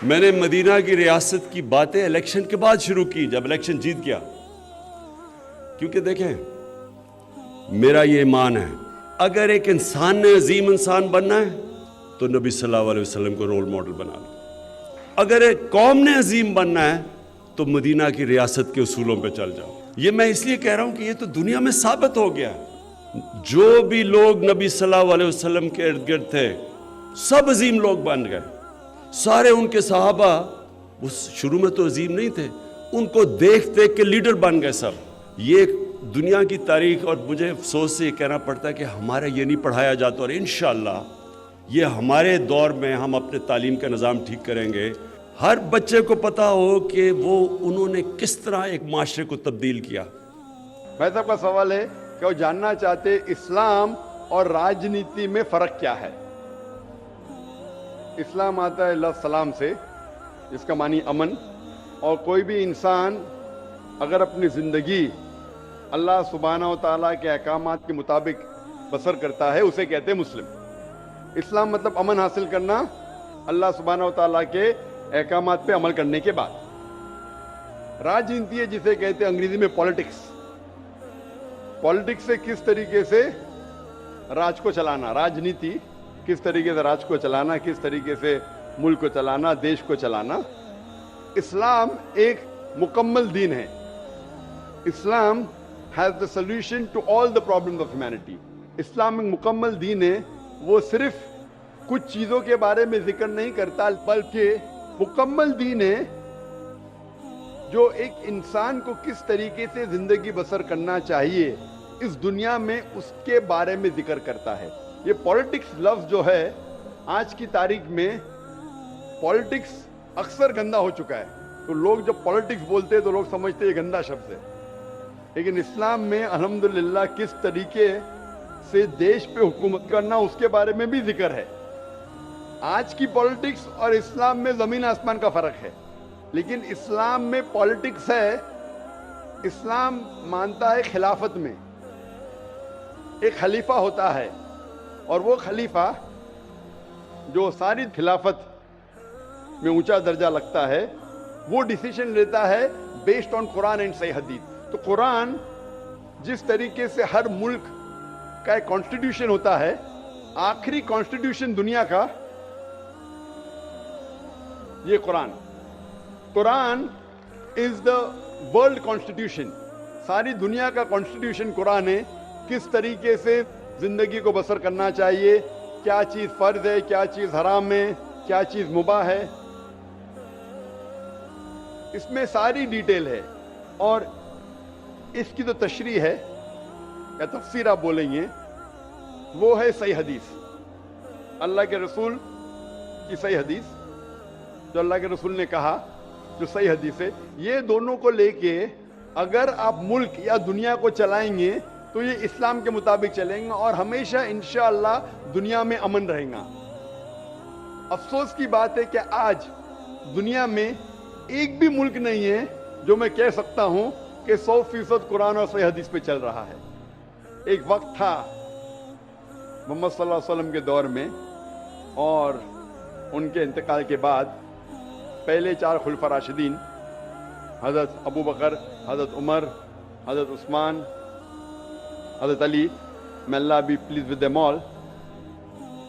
میں نے مدینہ کی ریاست کی باتیں الیکشن کے بعد شروع کی، جب الیکشن جیت گیا، کیونکہ دیکھیں میرا یہ ایمان ہے اگر ایک انسان نے عظیم انسان بننا ہے تو نبی صلی اللہ علیہ وسلم کو رول ماڈل بنا لو، اگر ایک قوم نے عظیم بننا ہے تو مدینہ کی ریاست کے اصولوں پہ چل جاؤ۔ یہ میں اس لیے کہہ رہا ہوں کہ یہ تو دنیا میں ثابت ہو گیا، جو بھی لوگ نبی صلی اللہ علیہ وسلم کے ارد گرد تھے سب عظیم لوگ بن گئے، سارے ان کے صحابہ وہ شروع میں تو عظیم نہیں تھے، ان کو دیکھ دیکھ کے لیڈر بن گئے سب۔ یہ دنیا کی تاریخ، اور مجھے افسوس سے یہ کہنا پڑتا ہے کہ ہمارا یہ نہیں پڑھایا جاتا، اور انشاءاللہ یہ ہمارے دور میں ہم اپنے تعلیم کا نظام ٹھیک کریں گے، ہر بچے کو پتہ ہو کہ انہوں نے کس طرح ایک معاشرے کو تبدیل کیا۔ بھائی صاحب کا سوال ہے کہ وہ جاننا چاہتے اسلام اور راجنیتی میں فرق کیا ہے۔ اسلام آتا ہے لفظ سلام سے، جس کا معنی امن، اور کوئی بھی انسان اگر اپنی زندگی اللہ سبحانہ و تعالیٰ کے احکامات کے مطابق بسر کرتا ہے اسے کہتے ہیں مسلم۔ اسلام مطلب امن حاصل کرنا اللہ سبحانہ و تعالیٰ کے احکامات پہ عمل کرنے کے بعد۔ راجنیتی ہے جسے کہتے ہیں انگریزی میں پالیٹکس۔ پالیٹکس سے کس طریقے سے راج کو چلانا، راجنیتی کس طریقے سے راج کو چلانا، کس طریقے سے ملک کو چلانا، دیش کو چلانا۔ اسلام ایک مکمل دین ہے۔ اسلام has the solution to all the problems of humanity۔ اسلام ایک مکمل دین ہے، وہ صرف کچھ چیزوں کے بارے میں ذکر نہیں کرتا بلکہ مکمل دین ہے جو ایک انسان کو کس طریقے سے زندگی بسر کرنا چاہیے اس دنیا میں اس کے بارے میں ذکر کرتا ہے۔ یہ پالیٹکس لفظ جو ہے آج کی تاریخ میں پالیٹکس اکثر گندا ہو چکا ہے، تو لوگ جب پالیٹکس بولتے ہیں تو لوگ سمجھتے ہیں یہ گندا شبد ہے، لیکن اسلام میں الحمدللہ کس طریقے سے دیش پہ حکومت کرنا اس کے بارے میں بھی ذکر ہے۔ آج کی پالیٹکس اور اسلام میں زمین آسمان کا فرق ہے، لیکن اسلام میں پالیٹکس ہے، اسلام مانتا ہے خلافت میں ایک خلیفہ ہوتا ہے، اور وہ خلیفہ جو ساری خلافت میں اونچا درجہ لگتا ہے وہ ڈیسیشن لیتا ہے بیسڈ آن قرآن اینڈ صحیح حدیث۔ تو قرآن جس طریقے سے ہر ملک کا ایک کانسٹیٹیوشن ہوتا ہے، آخری کانسٹیٹیوشن دنیا کا یہ قرآن از دا ورلڈ کانسٹیٹیوشن، ساری دنیا کا کانسٹیٹیوشن قرآن ہے۔ کس طریقے سے زندگی کو بسر کرنا چاہیے، کیا چیز فرض ہے، کیا چیز حرام ہے، کیا چیز مباح ہے، اس میں ساری ڈیٹیل ہے، اور اس کی تو تشریح ہے یا تفسیر آپ بولیں گے، وہ ہے صحیح حدیث، اللہ کے رسول کی صحیح حدیث، جو اللہ کے رسول نے کہا، جو صحیح حدیث ہے۔ یہ دونوں کو لے کے اگر آپ ملک یا دنیا کو چلائیں گے تو یہ اسلام کے مطابق چلیں گے، اور ہمیشہ انشاءاللہ دنیا میں امن رہے گا۔ افسوس کی بات ہے کہ آج دنیا میں ایک بھی ملک نہیں ہے جو میں کہہ سکتا ہوں کہ 100% قرآن اور صحیح حدیث پہ چل رہا ہے۔ ایک وقت تھا محمد صلی اللہ علیہ وسلم کے دور میں، اور ان کے انتقال کے بعد پہلے 4 خلفاء راشدین حضرت ابو بکر، حضرت عمر، حضرت عثمان، حضرت علی، may Allah be pleased with them all،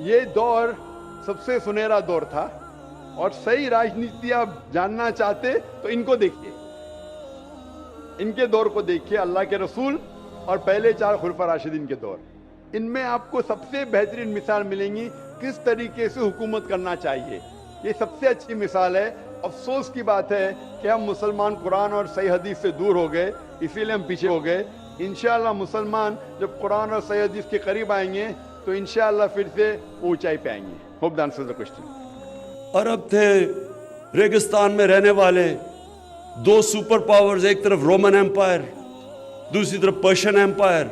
یہ دور سب سے سنہرا دور تھا، اور صحیح راجنیتی آپ جاننا چاہتے تو ان کو دیکھیے، ان کے دور کو دیکھیے، اللہ کے رسول اور پہلے 4 خلفاء راشدین کے دور، ان میں آپ کو سب سے بہترین مثال ملیں گی کس طریقے سے حکومت کرنا چاہیے۔ یہ سب سے اچھی مثال ہے۔ افسوس کی بات ہے کہ ہم مسلمان قرآن اور صحیح حدیث سے دور ہو گئے، اسی لیے ہم پیچھے ہو گئے۔ انشاءاللہ مسلمان جب قرآن اور صحیح حدیث کے قریب آئیں گے تو انشاءاللہ پھر سے اونچائی پہ آئیں گے۔ Hope that answers the question. عرب تھے ریگستان میں رہنے والے، 2 سپر پاورز، ایک طرف رومن ایمپائر، دوسری طرف پرشین ایمپائر،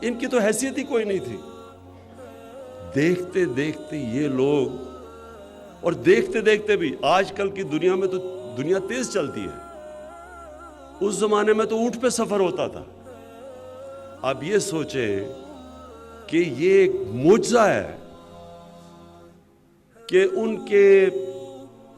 ان کی تو حیثیت ہی کوئی نہیں تھی۔ دیکھتے دیکھتے یہ لوگ، اور دیکھتے دیکھتے بھی آج کل کی دنیا میں تو دنیا تیز چلتی ہے، اس زمانے میں تو اونٹ پہ سفر ہوتا تھا۔ اب یہ سوچیں کہ یہ ایک معجزہ ہے کہ ان کے